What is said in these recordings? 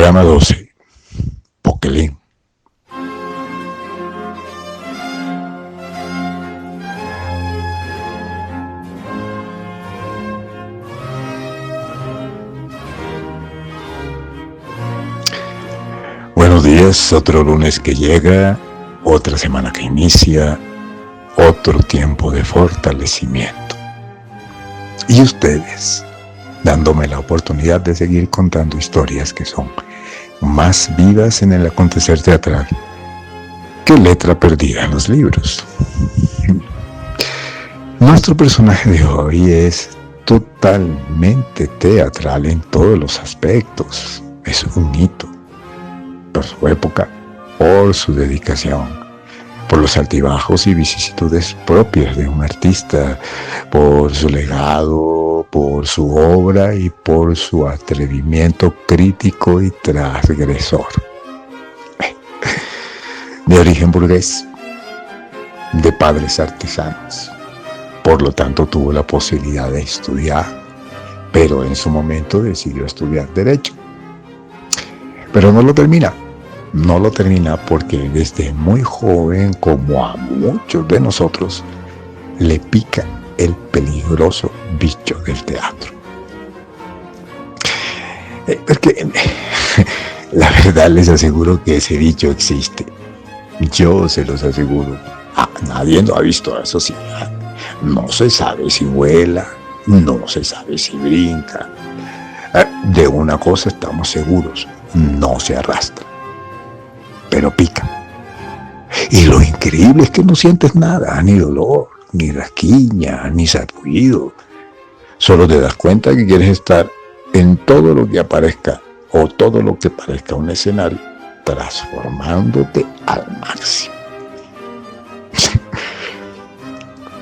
Programa 12. Poquelín. Buenos días, otro lunes que llega, otra semana que inicia, otro tiempo de fortalecimiento. Y ustedes, dándome la oportunidad de seguir contando historias que son más vivas en el acontecer teatral que letra perdida en los libros. Nuestro personaje de hoy es totalmente teatral en todos los aspectos. Es un hito por su época, por su dedicación, por los altibajos y vicisitudes propias de un artista, por su legado, por su obra y por su atrevimiento crítico y transgresor. De origen burgués, de padres artesanos, por lo tanto tuvo la posibilidad de estudiar, pero en su momento decidió estudiar Derecho. Pero no lo termina porque desde muy joven, como a muchos de nosotros, le pica el peligroso bicho del teatro. Porque la verdad les aseguro que ese bicho existe. Yo se los aseguro. Nadie lo ha visto, eso sí. No se sabe si vuela, no se sabe si brinca. De una cosa estamos seguros, no se arrastra, pero pica. Y lo increíble es que no sientes nada, ni dolor, ni rasquiña, ni sarpullido. Solo te das cuenta que quieres estar en todo lo que aparezca o todo lo que parezca un escenario, transformándote al máximo.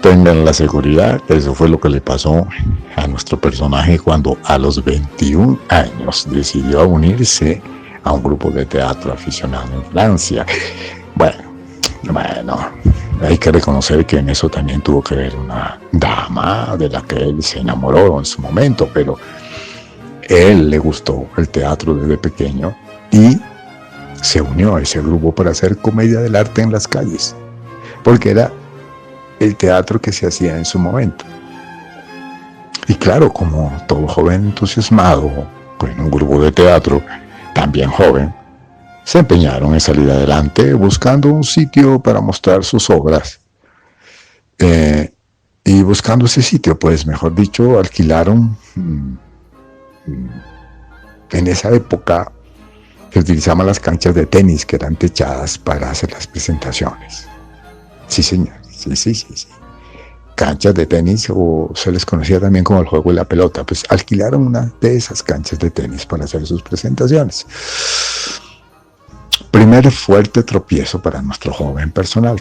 Tengan la seguridad que eso fue lo que le pasó a nuestro personaje cuando a los 21 años decidió unirse a un grupo de teatro aficionado en Francia. Bueno, hay que reconocer que en eso también tuvo que ver una dama de la que él se enamoró en su momento, pero él le gustó el teatro desde pequeño y se unió a ese grupo para hacer comedia del arte en las calles, porque era el teatro que se hacía en su momento. Y claro, como todo joven entusiasmado en un grupo de teatro, también joven, se empeñaron en salir adelante buscando un sitio para mostrar sus obras. Y buscando ese sitio, pues mejor dicho, alquilaron. En esa época se utilizaban las canchas de tenis que eran techadas para hacer las presentaciones. Sí, señor. Sí. Canchas de tenis, o se les conocía también como el juego de la pelota. Pues alquilaron una de esas canchas de tenis para hacer sus presentaciones. Primer fuerte tropiezo para nuestro joven personal.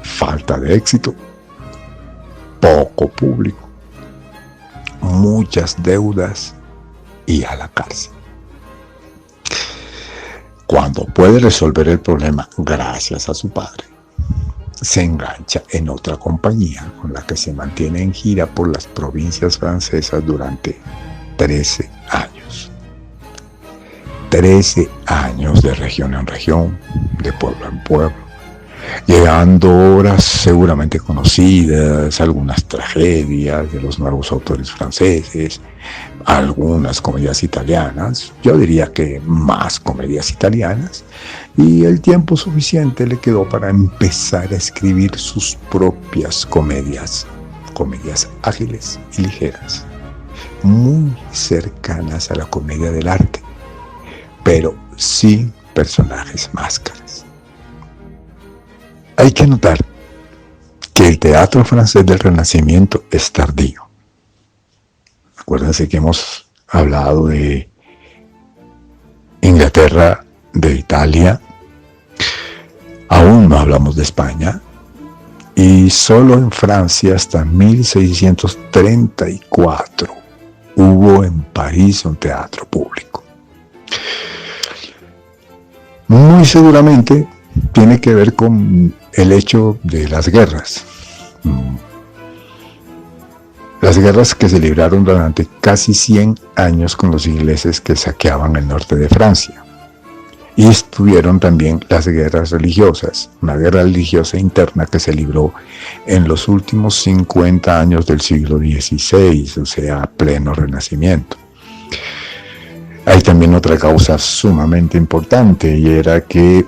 Falta de éxito, poco público, muchas deudas y a la cárcel. Cuando puede resolver el problema gracias a su padre, se engancha en otra compañía con la que se mantiene en gira por las provincias francesas durante 13 años. 13 años de región en región, de pueblo en pueblo, llegando obras seguramente conocidas, algunas tragedias de los nuevos autores franceses, algunas comedias italianas, yo diría que más comedias italianas, y el tiempo suficiente le quedó para empezar a escribir sus propias comedias ágiles y ligeras, muy cercanas a la comedia del arte, pero sin personajes máscaras. Hay que notar que el teatro francés del Renacimiento es tardío. Acuérdense que hemos hablado de Inglaterra, de Italia, aún no hablamos de España, y solo en Francia hasta 1634 hubo en París un teatro público. Muy seguramente tiene que ver con el hecho de las guerras. Las guerras que se libraron durante casi 100 años con los ingleses que saqueaban el norte de Francia. Y estuvieron también las guerras religiosas, una guerra religiosa interna que se libró en los últimos 50 años del siglo XVI, o sea, pleno Renacimiento. Hay también otra causa sumamente importante, y era que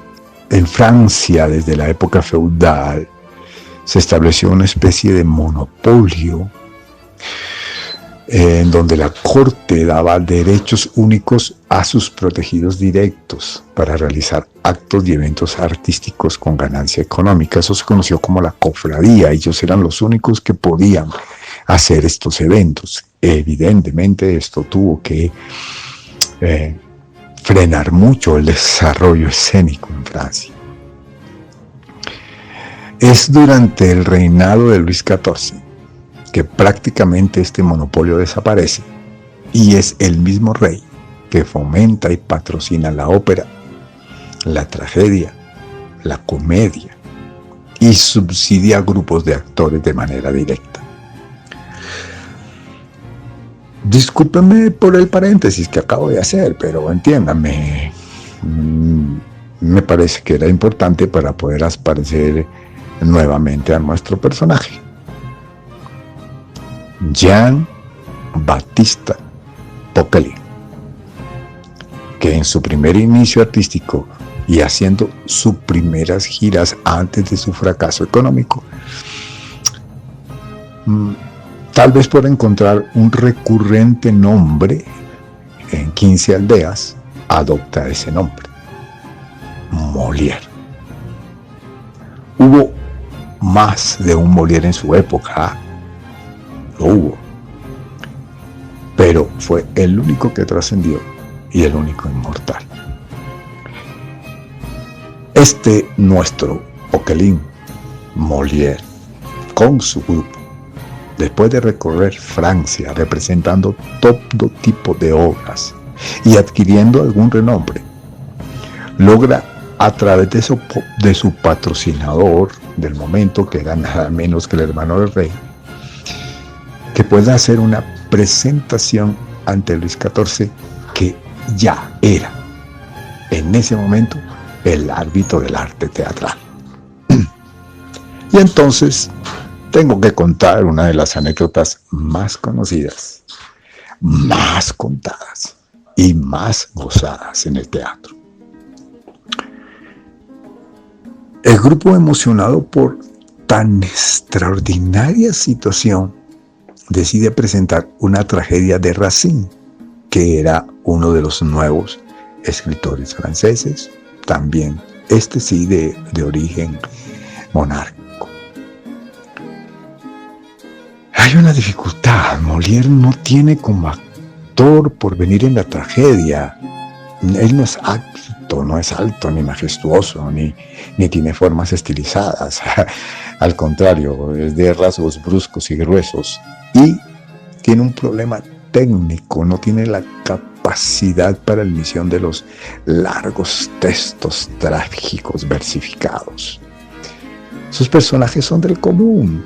en Francia, desde la época feudal, se estableció una especie de monopolio en donde la corte daba derechos únicos a sus protegidos directos para realizar actos y eventos artísticos con ganancia económica. Eso se conoció como la cofradía. Ellos eran los únicos que podían hacer estos eventos. Evidentemente esto tuvo que frenar mucho el desarrollo escénico en Francia. Es durante el reinado de Luis XIV que prácticamente este monopolio desaparece, y es el mismo rey que fomenta y patrocina la ópera, la tragedia, la comedia, y subsidia a grupos de actores de manera directa. Discúlpenme por el paréntesis que acabo de hacer, pero entiéndanme, me parece que era importante para poder aparecer nuevamente a nuestro personaje. Jean-Baptiste Poquelin, que en su primer inicio artístico y haciendo sus primeras giras antes de su fracaso económico, tal vez por encontrar un recurrente nombre en 15 aldeas, adopta ese nombre, Molière. Hubo más de un Molière en su época, lo hubo, pero fue el único que trascendió y el único inmortal. Este nuestro Poquelin, Molière, con su grupo, después de recorrer Francia representando todo tipo de obras y adquiriendo algún renombre, logra a través de su patrocinador del momento, que era nada menos que el hermano del rey, que pueda hacer una presentación ante Luis XIV, que ya era en ese momento el árbitro del arte teatral. Y entonces tengo que contar una de las anécdotas más conocidas, más contadas y más gozadas en el teatro. El grupo, emocionado por tan extraordinaria situación, decide presentar una tragedia de Racine, que era uno de los nuevos escritores franceses, también este sí de origen monárquico. Hay una dificultad. Molière no tiene como actor porvenir en la tragedia. Él no es alto, ni majestuoso, ni tiene formas estilizadas. Al contrario, es de rasgos bruscos y gruesos. Y tiene un problema técnico, no tiene la capacidad para la emisión de los largos textos trágicos versificados. Sus personajes son del común.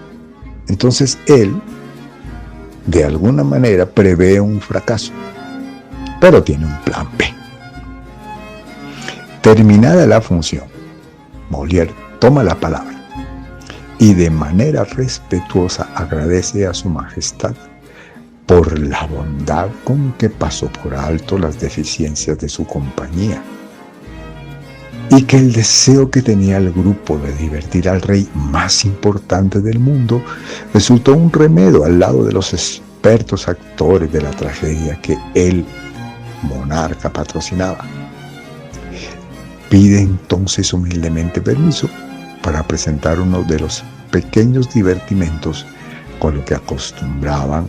Entonces él, de alguna manera, prevé un fracaso, pero tiene un plan B. Terminada la función, Molière toma la palabra y de manera respetuosa agradece a su majestad por la bondad con que pasó por alto las deficiencias de su compañía, y que el deseo que tenía el grupo de divertir al rey más importante del mundo resultó un remedio al lado de los expertos actores de la tragedia que el monarca patrocinaba. Pide entonces humildemente permiso para presentar uno de los pequeños divertimentos con lo que acostumbraban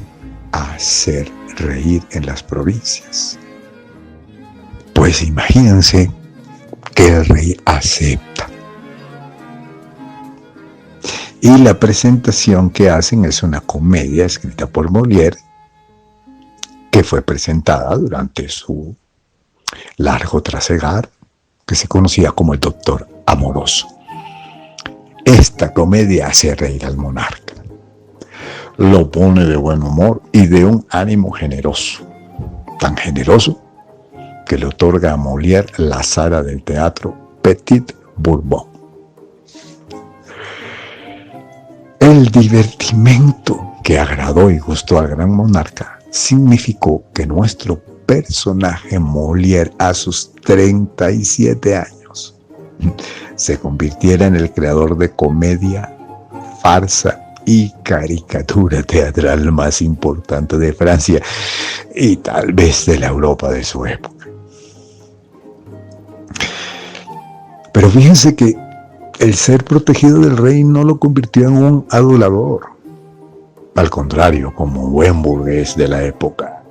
a hacer reír en las provincias. Pues imagínense que el rey acepta. Y la presentación que hacen es una comedia escrita por Molière, que fue presentada durante su largo trasegar, que se conocía como el Doctor Amoroso. Esta comedia hace reír al monarca. lo pone de buen humor y de un ánimo generoso, tan generoso que le otorga a Molière la sala del teatro Petit Bourbon. El divertimento que agradó y gustó al gran monarca significó que nuestro personaje Molière, a sus 37 años, se convirtiera en el creador de comedia, farsa y caricatura teatral más importante de Francia y tal vez de la Europa de su época. Pero fíjense que el ser protegido del rey no lo convirtió en un adulador. Al contrario, como buen burgués de la época,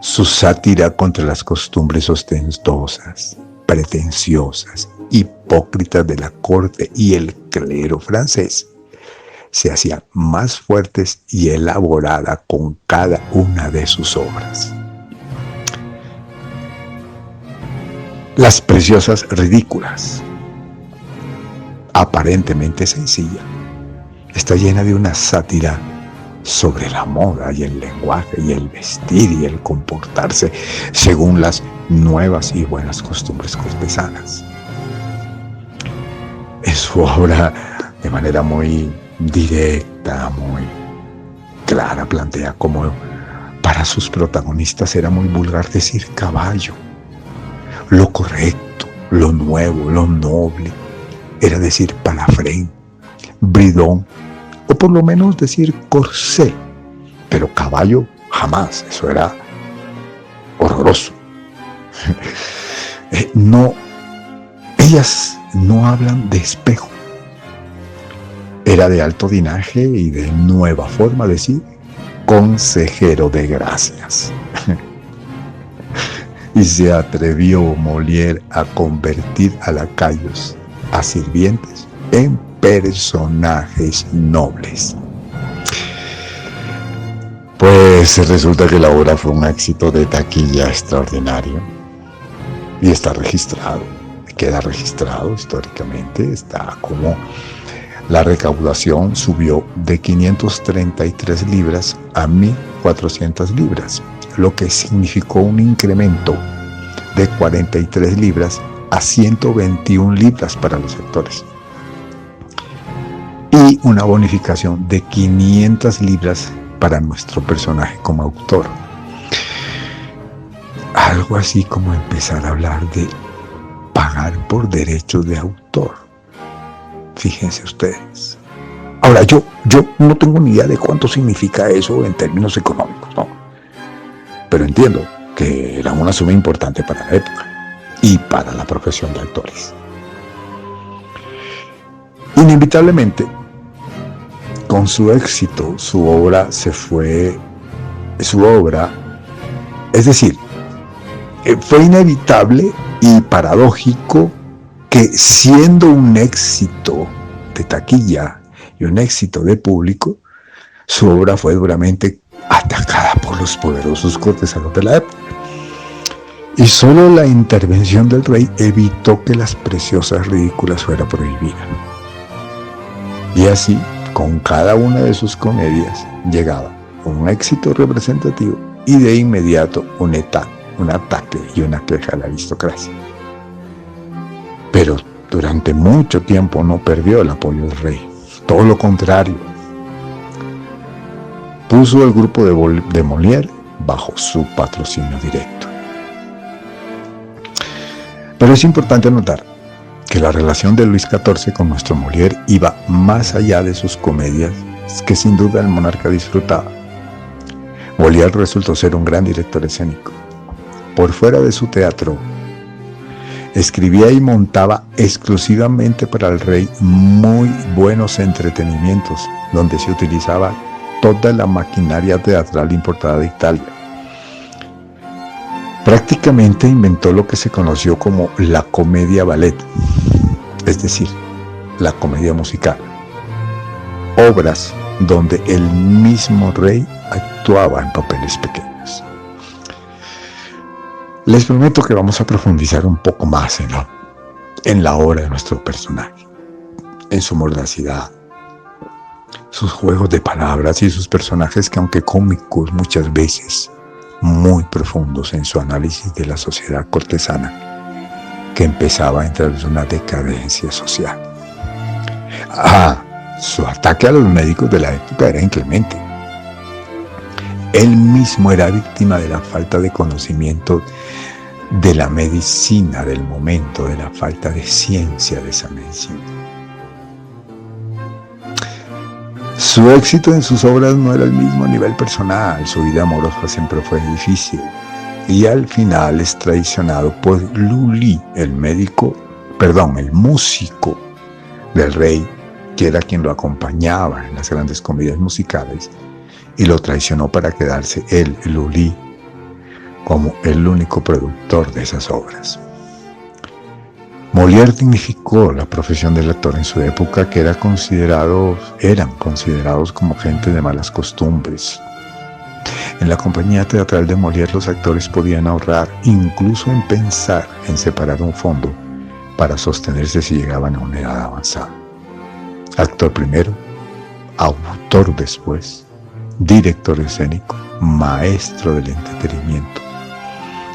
su sátira contra las costumbres ostentosas, pretenciosas, hipócritas de la corte y el clero francés se hacían más fuertes y elaborada con cada una de sus obras. Las preciosas ridículas, aparentemente sencilla, está llena de una sátira sobre la moda y el lenguaje y el vestir y el comportarse según las nuevas y buenas costumbres cortesanas. En su obra, de manera muy directa, muy clara, plantea cómo para sus protagonistas era muy vulgar decir caballo. Lo correcto, lo nuevo, lo noble era decir palafrén, bridón, o por lo menos decir corsé, pero caballo jamás, eso era horroroso. Ellas no hablan de espejo, era de alto linaje y de nueva forma de decir consejero de gracias. Y se atrevió Molière a convertir a lacayos, a sirvientes, en personajes nobles. Pues resulta que la obra fue un éxito de taquilla extraordinario y está registrado, queda registrado históricamente, está como la recaudación subió de 533 libras a 1.400 libras, lo que significó un incremento de 43 libras a 121 libras para los actores y una bonificación de 500 libras para nuestro personaje como autor. Algo así como empezar a hablar de pagar por derechos de autor. Fíjense ustedes. Ahora, yo no tengo ni idea de cuánto significa eso en términos económicos, ¿no? Pero entiendo que era una suma importante para la época y para la profesión de actores. Inevitablemente, con su éxito, su obra, fue inevitable y paradójico que, siendo un éxito de taquilla y un éxito de público, su obra fue duramente atacada por los poderosos cortesanos de la época. Y solo la intervención del rey evitó que las preciosas ridículas fuera prohibida. Y así, con cada una de sus comedias, llegaba un éxito representativo y de inmediato un ataque y una queja a la aristocracia. Pero durante mucho tiempo no perdió el apoyo del rey. Todo lo contrario. Puso el grupo de Molière bajo su patrocinio directo. Pero es importante notar que la relación de Luis XIV con nuestro Molière iba más allá de sus comedias, que sin duda el monarca disfrutaba. Molière resultó ser un gran director escénico. Por fuera de su teatro, escribía y montaba exclusivamente para el rey muy buenos entretenimientos, donde se utilizaba toda la maquinaria teatral importada de Italia. Prácticamente inventó lo que se conoció como la comedia ballet, es decir, la comedia musical. Obras donde el mismo rey actuaba en papeles pequeños. Les prometo que vamos a profundizar un poco más en la obra de nuestro personaje, en su mordacidad, sus juegos de palabras y sus personajes que, aunque cómicos muchas veces, muy profundos en su análisis de la sociedad cortesana, que empezaba a entrar en una decadencia social. Su ataque a los médicos de la época era inclemente. Él mismo era víctima de la falta de conocimiento de la medicina del momento, de la falta de ciencia de esa medicina. Su éxito en sus obras no era el mismo a nivel personal, su vida amorosa siempre fue difícil. Y al final es traicionado por Lully, el músico del rey, que era quien lo acompañaba en las grandes comedias musicales, y lo traicionó para quedarse él, Lully, como el único productor de esas obras. Molière dignificó la profesión del actor en su época, que eran considerados como gente de malas costumbres. En la compañía teatral de Molière los actores podían ahorrar, incluso en pensar en separar un fondo para sostenerse si llegaban a una edad avanzada. Actor primero, autor después, director escénico, maestro del entretenimiento,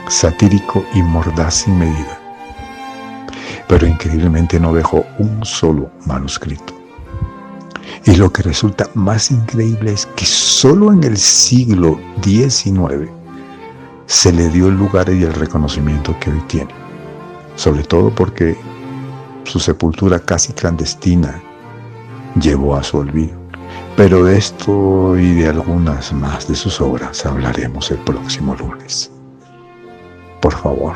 satírico y mordaz sin medida. Pero increíblemente no dejó un solo manuscrito. Y lo que resulta más increíble es que solo en el siglo XIX se le dio el lugar y el reconocimiento que hoy tiene. Sobre todo porque su sepultura casi clandestina llevó a su olvido. Pero de esto y de algunas más de sus obras hablaremos el próximo lunes. Por favor,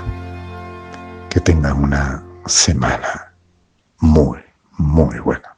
que tengan una semana muy, muy buena.